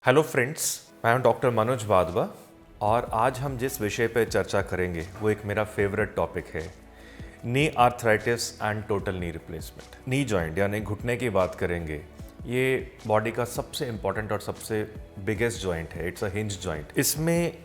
Hello friends, मैं हूं doctor Manoj Wadhwa और आज हम जिस विषय पर चर्चा करेंगे वो एक मेरा फेवरेट टॉपिक है, knee arthritis and total knee replacement. Knee joint यानी घुटने की बात करेंगे। ये बॉडी का सबसे इम्पॉर्टेंट और सबसे बिगेस्ट जॉइंट है। It's a hinge joint. इसमें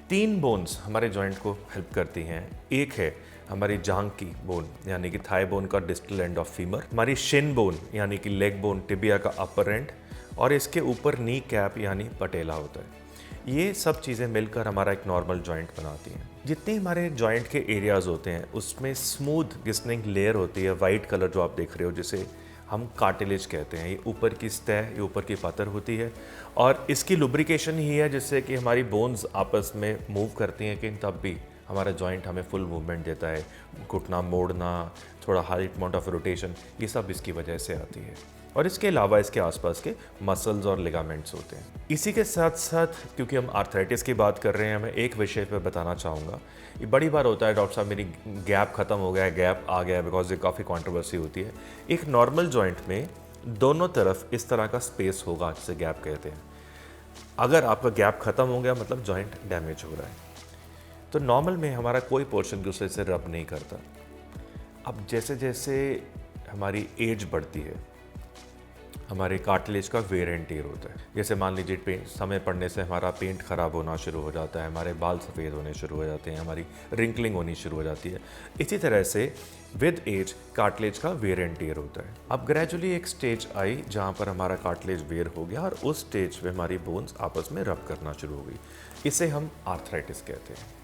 3 बोन्स हमारे जॉइंट को हेल्प करती हैं। एक है हमारी जांघ की बोन यानी कि थाई बोन का डिस्टल एंड ऑफ फीमर, हमारी शिन बोन यानी कि लेग बोन टिबिया का अपर एंड, और इसके ऊपर नी कैप यानी पटेला होता है। ये सब चीज़ें मिलकर हमारा एक नॉर्मल जॉइंट बनाती हैं। जितने हमारे जॉइंट के एरियाज़ होते हैं उसमें स्मूथ गिस्निंग लेयर होती है, वाइट कलर जो आप देख रहे हो, जिसे हम कार्टिलेज कहते हैं। ये ऊपर की सतह, ये ऊपर की परत होती है और इसकी लुब्रिकेशन ही है जिससे कि हमारी बोन्स आपस में मूव करती हैं, कि तब भी हमारा जॉइंट हमें फुल मूवमेंट देता है। घुटना मोड़ना, थोड़ा हाई अमाउंट ऑफ रोटेशन, ये सब इसकी वजह से आती है। और इसके अलावा इसके आसपास के मसल्स और लिगामेंट्स होते हैं। इसी के साथ साथ क्योंकि हम आर्थराइटिस की बात कर रहे हैं, मैं एक विषय पर बताना चाहूँगा। ये बड़ी बार होता है, डॉक्टर साहब मेरी गैप ख़त्म हो गया है, गैप आ गया है, बिकॉज ये काफ़ी कंट्रोवर्सी होती है। एक नॉर्मल जॉइंट में दोनों तरफ इस तरह का स्पेस होगा जिसे गैप कहते हैं। अगर आपका गैप ख़त्म हो गया मतलब जॉइंट डैमेज हो रहा है। तो नॉर्मल में हमारा कोई पोर्शन दूसरे से रब नहीं करता। अब जैसे जैसे हमारी एज बढ़ती है, हमारे कार्टिलेज का वेयर एंड टेयर होता है। जैसे मान लीजिए पेंट समय पड़ने से हमारा पेंट खराब होना शुरू हो जाता है, हमारे बाल सफ़ेद होने शुरू हो जाते हैं, हमारी रिंकलिंग होनी शुरू हो जाती है। इसी तरह से विद एज कार्टिलेज का वेयर एंड टेयर होता है। अब ग्रेजुअली एक स्टेज आई जहाँ पर हमारा कार्टिलेज वेयर हो गया और उस स्टेज पे हमारी बोन्स आपस में रब करना शुरू हो गई। इसे हम आर्थराइटिस कहते हैं।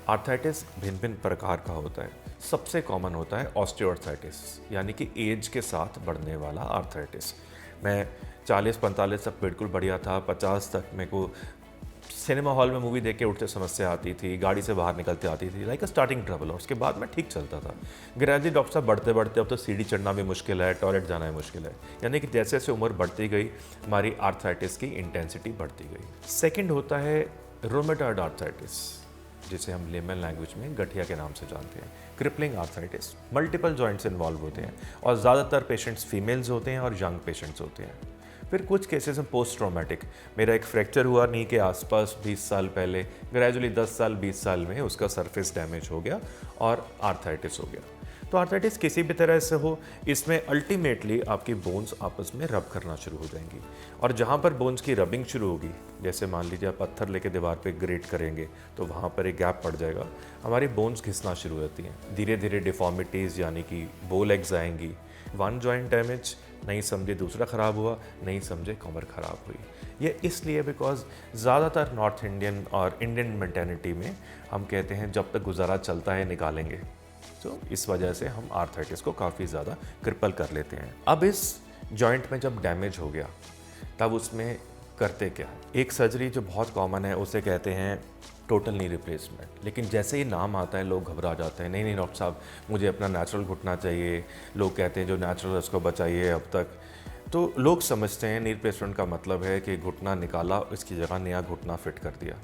आर्थराइटिस भिन्न भिन्न प्रकार का होता है। सबसे कॉमन होता है ऑस्टियोआर्थराइटिस, यानी कि एज के साथ बढ़ने वाला आर्थराइटिस। मैं 40-45 तक बिल्कुल बढ़िया था, 50 तक मेरे को सिनेमा हॉल में मूवी देख के उठते समस्या आती थी, गाड़ी से बाहर निकलते आती थी, लाइक अ स्टार्टिंग ट्रबल। और उसके बाद मैं ठीक चलता था। ग्रेजुअली डॉक्टर साहब बढ़ते बढ़ते अब तो सीढ़ी चढ़ना भी मुश्किल है, टॉयलेट जाना भी मुश्किल है। यानी कि जैसे जैसे उम्र बढ़ती गई हमारी आर्थराइटिस की इंटेंसिटी बढ़ती गई। सेकेंड होता है रोमेटॉइड आर्थराइटिस, जिसे हम लेमन लैंग्वेज में गठिया के नाम से जानते हैं। Crippling arthritis, multiple joints involve होते हैं और ज़्यादातर पेशेंट्स फीमेल्स होते हैं और यंग पेशेंट्स होते हैं। फिर कुछ केसेस में पोस्ट ट्रॉमेटिक, मेरा एक फ्रैक्चर हुआ नी के आसपास 20 साल पहले, ग्रेजुअली 10 साल 20 साल में उसका सरफेस डैमेज हो गया और आर्थराइटिस हो गया। तो आर्थराइटिस किसी भी तरह से हो, इसमें अल्टीमेटली आपकी बोन्स आपस में रब करना शुरू हो जाएंगी। और जहाँ पर बोन्स की रबिंग शुरू होगी, जैसे मान लीजिए आप पत्थर लेके दीवार पे ग्रेट करेंगे तो वहाँ पर एक गैप पड़ जाएगा, हमारी बोन्स घिसना शुरू होती हैं। धीरे धीरे डिफॉर्मिटीज़ यानी कि बो लेग्स आएंगी। वन जॉइंट डैमेज, नहीं समझे दूसरा ख़राब हुआ, नहीं समझे कमर ख़राब हुई। ये इसलिए बिकॉज ज़्यादातर नॉर्थ इंडियन और इंडियन मेंटेलिटी में हम कहते हैं जब तक गुजारा चलता है निकालेंगे। तो इस वजह से हम आर्थराइटिस को काफ़ी ज़्यादा क्रिपल कर लेते हैं। अब इस जॉइंट में जब डैमेज हो गया तब उसमें करते क्या? एक सर्जरी जो बहुत कॉमन है उसे कहते हैं टोटल नी रिप्लेसमेंट। लेकिन जैसे ही नाम आता है लोग घबरा जाते हैं, नहीं नहीं डॉक्टर साहब मुझे अपना नेचुरल घुटना चाहिए। लोग कहते हैं जो नेचुरल है उसको बचाइए। अब तक तो लोग समझते हैं नी रिप्लेसमेंट का मतलब है कि घुटना निकाला, इसकी जगह नया घुटना फिट कर दिया।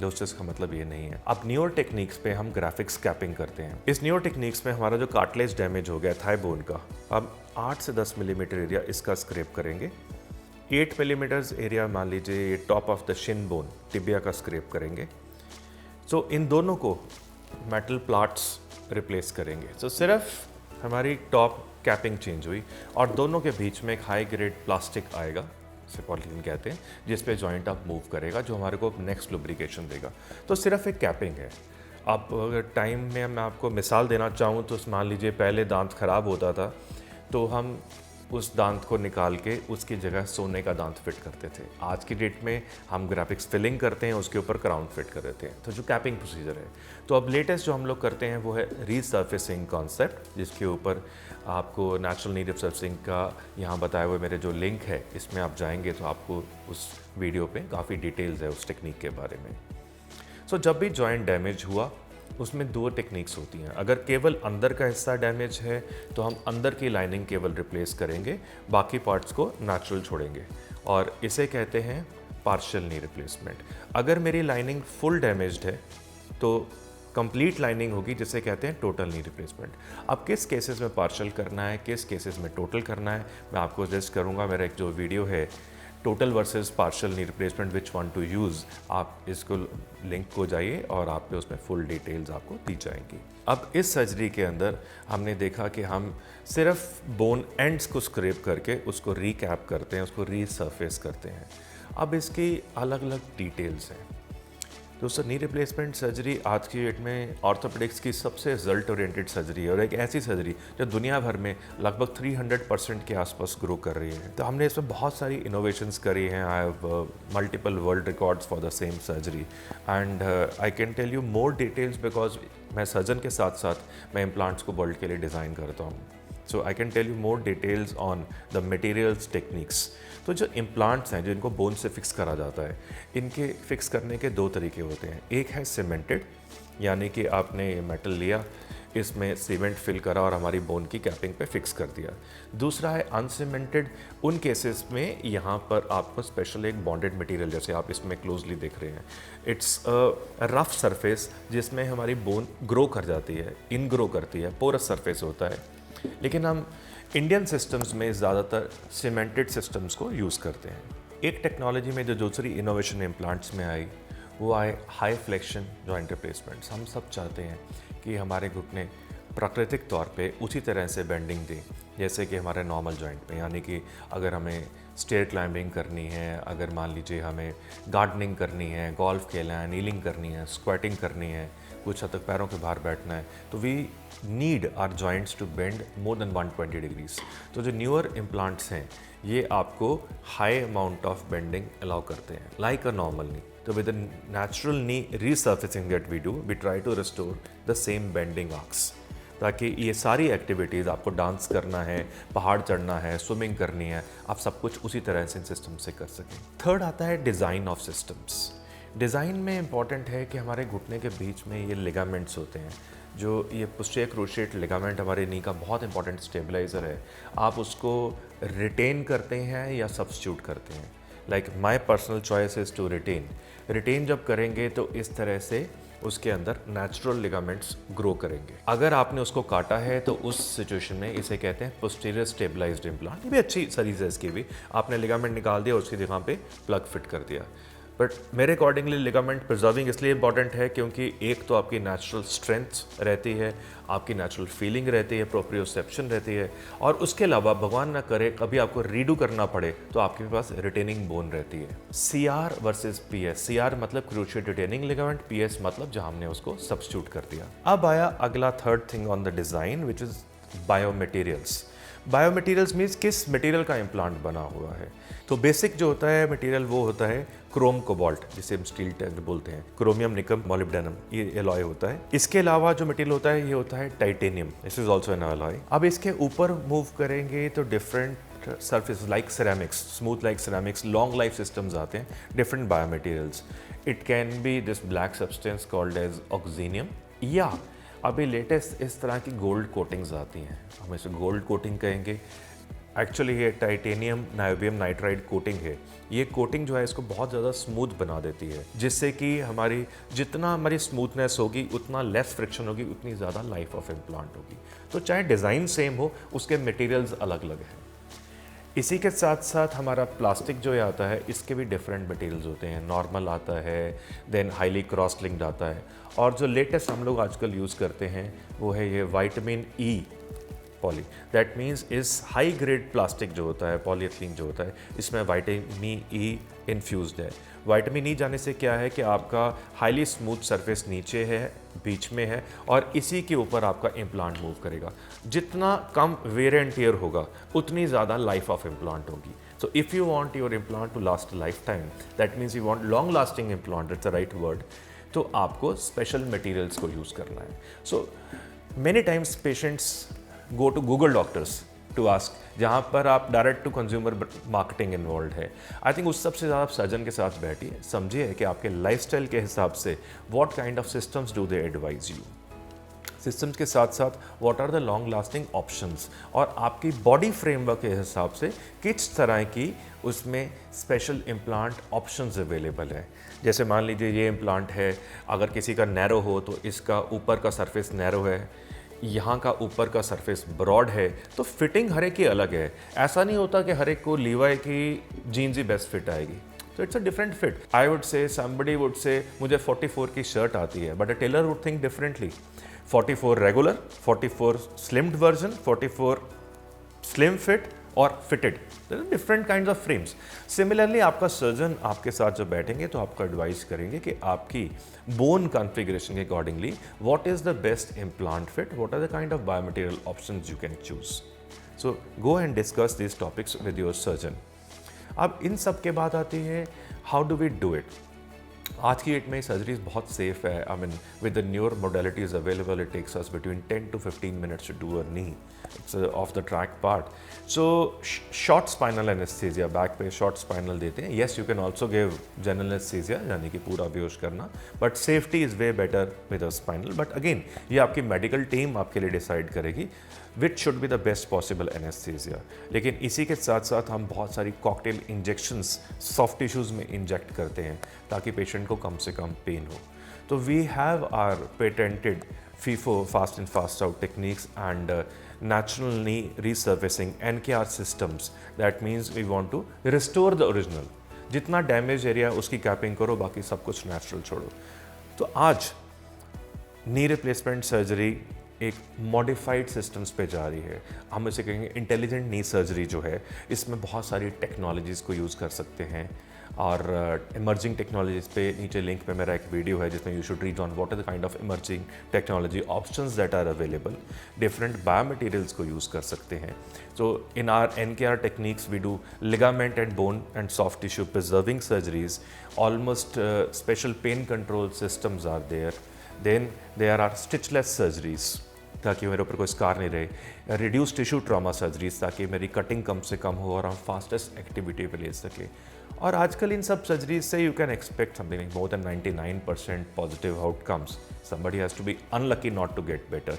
दोस्तों इसका मतलब ये नहीं है। अब न्यूरो टेक्निक्स पे हम ग्राफिक्स कैपिंग करते हैं। इस न्यूरो टेक्निक्स में हमारा जो कार्टिलेज डैमेज हो गया थाई बोन का, अब 8 से 10 मिलीमीटर एरिया इसका स्क्रैप करेंगे। 8 मिलीमीटर्स एरिया मान लीजिए top of the Shin bone tibia का स्क्रैप करेंगे। सो इन दोनों को मेटल प्लाट्स रिप्लेस करेंगे। सो सिर्फ हमारी टॉप कैपिंग चेंज हुई और दोनों के बीच में एक हाई ग्रेड प्लास्टिक आएगा, इसे पॉलीथीन कहते हैं, जिस पे जॉइंट अब मूव करेगा, जो हमारे को नेक्स्ट लुब्रिकेशन देगा। तो सिर्फ एक कैपिंग है। आप अगर टाइम में मैं आपको मिसाल देना चाहूँ तो मान लीजिए पहले दांत खराब होता था तो हम उस दांत को निकाल के उसकी जगह सोने का दांत फिट करते थे। आज की डेट में हम ग्राफिक्स फिलिंग करते हैं, उसके ऊपर क्राउन फिट कर देते हैं। तो जो कैपिंग प्रोसीजर है, तो अब लेटेस्ट जो हम लोग करते हैं वो है रीसर्फेसिंग कॉन्सेप्ट, जिसके ऊपर आपको नेचुरल नी रिप्लेसमेंट का यहाँ बताए हुए मेरे जो लिंक है इसमें आप जाएंगे तो आपको उस वीडियो पे काफ़ी डिटेल्स है उस टेक्निक के बारे में। सो जब भी जॉइंट डैमेज हुआ उसमें 2 टेक्निक्स होती हैं। अगर केवल अंदर का हिस्सा डैमेज है तो हम अंदर की लाइनिंग केवल रिप्लेस करेंगे, बाकी पार्ट्स को नेचुरल छोड़ेंगे, और इसे कहते हैं पार्शियल नी रिप्लेसमेंट। अगर मेरी लाइनिंग फुल डैमेज्ड है तो कंप्लीट लाइनिंग होगी, जिसे कहते हैं टोटल नी रिप्लेसमेंट। अब किस केसेस में पार्शियल करना है, किस केसेस में टोटल करना है, मैं आपको सजेस्ट करूंगा। मेरा एक जो वीडियो है total versus partial knee replacement which one two use, आप इसको लिंक को जाइए और आप पे उसमें फुल डिटेल्स आपको दी जाएंगी। अब इस सर्जरी के अंदर हमने देखा कि हम सिर्फ बोन एंड्स को स्क्रैप करके उसको रिकैप करते हैं, उसको रीसर्फेस करते हैं। अब इसकी अलग अलग डिटेल्स हैं। दोस्तों, नी रिप्लेसमेंट सर्जरी आज की डेट में ऑर्थोपेडिक्स की सबसे रिजल्ट ओरिएंटेड सर्जरी है और एक ऐसी सर्जरी जो दुनिया भर में लगभग 300% के आसपास ग्रो कर रही है। तो हमने इसमें बहुत सारी इनोवेशंस करी हैं। I have multiple world records for the same surgery and I can tell you more details because मैं सर्जन के साथ साथ मैं इम्प्लांट्स को वर्ल्ड के लिए डिज़ाइन करता हूँ। So I can tell you more details on the materials techniques. तो जो इम्प्लांट्स हैं, जो इनको बोन से फिक्स करा जाता है, इनके फिक्स करने के दो तरीके होते हैं। एक है सीमेंटेड, यानी कि आपने मेटल लिया, इसमें सीमेंट फिल करा और हमारी बोन की कैपिंग पे फिक्स कर दिया। दूसरा है अनसीमेंटेड। उन केसेस में यहाँ पर आपको स्पेशल एक बॉन्डेड मटेरियल, जैसे आप इसमें क्लोजली देख रहे हैं, इट्स अ रफ सरफेस जिसमें हमारी बोन ग्रो कर जाती है, इन ग्रो करती है, पोरस सरफेस होता है। लेकिन हम इंडियन सिस्टम्स में ज़्यादातर सीमेंटेड सिस्टम्स को यूज़ करते हैं। एक टेक्नोलॉजी में जो दूसरी इनोवेशन इम्प्लांट्स में आई, वो आए हाई फ्लेक्शन जॉइंट रिप्लेसमेंट्स। हम सब चाहते हैं कि हमारे घुटने प्राकृतिक तौर पे उसी तरह से बेंडिंग दें जैसे कि हमारे नॉर्मल जॉइंट पे। यानी कि अगर हमें स्टेयर क्लाइंबिंग करनी है, अगर मान लीजिए हमें गार्डनिंग करनी है, गोल्फ खेलना है, नीलिंग करनी है, स्क्वाटिंग करनी है, कुछ हद तक पैरों के बाहर बैठना है, तो we need our joints to bend more than 120 degrees. तो जो न्यूअर इम्प्लांट्स हैं, ये आपको high amount of bending allow करते हैं, लाइक अ नॉर्मल नी। तो with natural knee resurfacing that we do, we try to restore the same bending arcs, ताकि ये सारी एक्टिविटीज़, आपको डांस करना है, पहाड़ चढ़ना है, स्विमिंग करनी है, आप सब कुछ उसी तरह से इन सिस्टम से कर सकें। थर्ड आता है डिज़ाइन ऑफ सिस्टम्स। डिज़ाइन में इम्पॉर्टेंट है कि हमारे घुटने के बीच में ये लिगामेंट्स होते हैं, जो ये पोस्टीरियर क्रूशिएट लिगामेंट हमारे नी का बहुत इंपॉर्टेंट स्टेबलाइज़र है। आप उसको रिटेन करते हैं या सब्स्टिट्यूट करते हैं। Like my personal choice is to retain. Retain जब करेंगे तो इस तरह से उसके अंदर नेचुरल लिगामेंट्स ग्रो करेंगे। अगर आपने उसको काटा है तो उस सिचुएशन में इसे कहते हैं पोस्टीरियर स्टेबलाइज्ड इम्प्लांट। ये भी अच्छी सीरीज है इसकी भी। आपने लिगामेंट निकाल दिया, उसकी जगह पे प्लग फिट कर दिया। बट मेरे अकॉर्डिंगली लिगामेंट प्रिजर्विंग इसलिए इंपॉर्टेंट है क्योंकि एक तो आपकी नेचुरल स्ट्रेंथ रहती है, आपकी नेचुरल फीलिंग रहती है, प्रोप्रियोसेप्शन रहती है, और उसके अलावा भगवान ना करे कभी आपको रीडू करना पड़े तो आपके पास रिटेनिंग बोन रहती है। CR versus PS। CR मतलब क्रूशिएट रिटेनिंग लिगामेंट, PS मतलब जहां हमने उसको सब्स्टिट्यूट कर दिया। अब आया अगला third thing on the design, which is biomaterials. Biomaterials means किस मटेरियल का इम्प्लांट बना हुआ है। तो बेसिक जो होता है मटेरियल वो होता है क्रोम कोबाल्ट, जिसे हम स्टील टैग बोलते हैं, क्रोमियम निकम मोलिब्डेनम, ये एलॉय होता है। इसके अलावा जो मटेरियल होता है ये होता है titanium, this is also an alloy. अब इसके ऊपर मूव करेंगे तो different surface like ceramics, smooth like ceramics, long life systems आते हैं, different biomaterials. It can be this black substance called as Oxinium, या अभी लेटेस्ट इस तरह की गोल्ड कोटिंग्स आती हैं, हम इसे गोल्ड कोटिंग कहेंगे। एक्चुअली ये टाइटेनियम नायोबियम नाइट्राइड कोटिंग है। ये कोटिंग जो है इसको बहुत ज़्यादा स्मूथ बना देती है, जिससे कि हमारी जितना हमारी स्मूथनेस होगी उतना लेस फ्रिक्शन होगी, उतनी ज़्यादा लाइफ ऑफ इम्प्लांट होगी। तो चाहे डिज़ाइन सेम हो, उसके मटेरियल्स अलग अलग हैं। इसी के साथ साथ हमारा प्लास्टिक जो आता है, इसके भी डिफरेंट मटेरियल्स होते हैं। नॉर्मल आता है, देन हाईली क्रॉस लिंक्ड आता है, और जो लेटेस्ट हम लोग आजकल यूज़ करते हैं वो है ये vitamin E poly. That means इस हाई ग्रेड प्लास्टिक जो होता है, पॉलीएथिलीन जो होता है, इसमें विटामिन E इन्फ्यूज्ड है। विटामिन E जाने से क्या है कि आपका हाईली स्मूथ सरफेस नीचे है, बीच में है, और इसी के ऊपर आपका इम्प्लांट मूव करेगा। जितना कम वेयर एंड टियर होगा उतनी ज़्यादा लाइफ ऑफ इम्प्लांट होगी। So if you want your implant to last a lifetime, that means you want long lasting implant, that's the right word, तो आपको स्पेशल मटेरियल्स को use करना है। So many times patients go to Google doctors to ask, जहाँ पर आप direct to consumer marketing involve है। I think उस सबसे ज़्यादा आप सर्जन के साथ बैठिए, समझिए कि आपके लाइफस्टाइल के हिसाब से what kind of systems do they advise you. Systems के साथ साथ what are the long lasting options, और आपकी बॉडी फ्रेमवर्क के हिसाब से किस तरह की उसमें स्पेशल इम्प्लांट ऑप्शंस अवेलेबल है। जैसे मान लीजिए ये इम्प्लांट है, अगर किसी का नैरो हो तो इसका ऊपर का सरफेस नैरो है, यहाँ का ऊपर का सरफेस ब्रॉड है तो फिटिंग हर एक की अलग है। ऐसा नहीं होता कि हर एक को लीवाई की जीन्स ही बेस्ट फिट आएगी। So it's a different fit. I would say somebody would say मुझे 44 की शर्ट आती है, but a tailor would think differently. 44 regular, 44 slimmed version, 44 slim fit और fitted. There are different kinds of frames. Similarly, आपका surgeon आपके साथ जो बैठेंगे तो आपको एडवाइस करेंगे कि आपकी बोन कॉन्फ़िगरेशन के accordingly what is the best implant fit, what are the kind of biomaterial options you can choose. So go and discuss these topics with your surgeon. अब इन सब के बाद आती है how do we do it. आज की date में surgeries बहुत सेफ है। I mean with the newer modalities available it takes us between 10 to 15 minutes to do a knee. It's off the track part. So short spinal anaesthesia, back पे short spinal देते हैं। Yes, you can also give general anaesthesia यानी कि पूरा बेहोश करना, but safety is way better with a spinal. But again ये आपकी मेडिकल टीम आपके लिए डिसाइड करेगी which should be the best possible anaesthesia. लेकिन इसी के साथ साथ हम बहुत सारी कॉकटेल इंजेक्शंस सॉफ्ट टिश्यूज़ में इंजेक्ट करते हैं ताकि पेशेंट को कम से कम पेन हो। तो we have our patented FIFO fast in fast out techniques and natural knee resurfacing NKR systems. That means we want to restore the original. जितना damage area उसकी कैपिंग करो, बाकी सब कुछ नेचुरल छोड़ो। तो आज नी रिप्लेसमेंट सर्जरी एक मॉडिफाइड सिस्टम्स पे जा रही है। हम इसे कहेंगे इंटेलिजेंट नी सर्जरी जो है, इसमें बहुत सारी टेक्नोलॉजीज़ को यूज़ कर सकते हैं और इमर्जिंग टेक्नोलॉजीज़ पे नीचे लिंक पे मेरा एक वीडियो है जिसमें you should read on what are the kind of emerging technology options that are available. Different biomaterials को यूज़ कर सकते हैं। So in our NKR techniques we do ligament and bone and soft tissue preserving surgeries. Almost special pain control systems are there. Then there are stitchless surgeries ताकि मेरे ऊपर कोई scar नहीं रहे। रिड्यूस टिश्यू ट्रॉमा सर्जरीज ताकि मेरी cutting कम से कम हो और हम फास्टेस्ट एक्टिविटी पे ले सके। और आजकल इन सब सर्जरीज से you can expect something like more than 99% positive outcomes. Somebody has to be unlucky not to get better.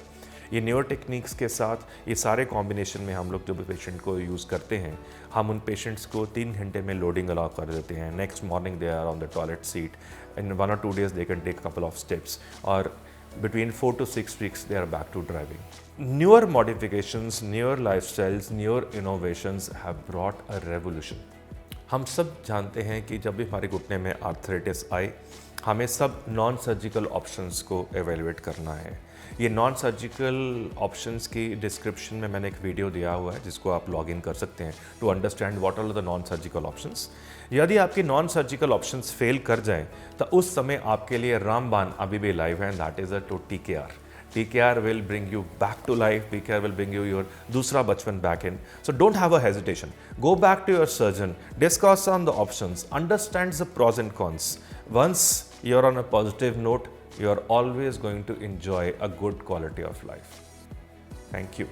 ये न्यूअर टेक्निक्स के साथ ये सारे कॉम्बिनेशन में हम लोग जो भी पेशेंट को यूज़ करते हैं, हम उन पेशेंट्स को 3 घंटे में लोडिंग अलाउ कर देते हैं। Next morning they are on the toilet seat, in 1 or 2 days they can take couple of steps और between 4 to 6 weeks they are back to driving. Newer modifications, newer lifestyles, newer innovations have brought a revolution. हम सब जानते हैं कि जब भी हमारे घुटने में आर्थराइटिस आए, हमें सब नॉन सर्जिकल ऑप्शंस को एवेलुएट करना है। ये नॉन सर्जिकल ऑप्शंस की डिस्क्रिप्शन में मैंने एक वीडियो दिया हुआ है जिसको आप लॉग इन कर सकते हैं to understand what are the non surgical options. यदि आपकी नॉन सर्जिकल ऑप्शंस फेल कर जाएं तो उस समय आपके लिए रामबाण अभी भी लाइव है, and that is a to TKR. TKR will bring you back to life. TKR will bring you your दूसरा बचपन back in. So don't have a hesitation. Go back to your surgeon, discuss on the options, understand the pros and cons. Once you're on a positive note, you're always going to enjoy a good quality of life. Thank you.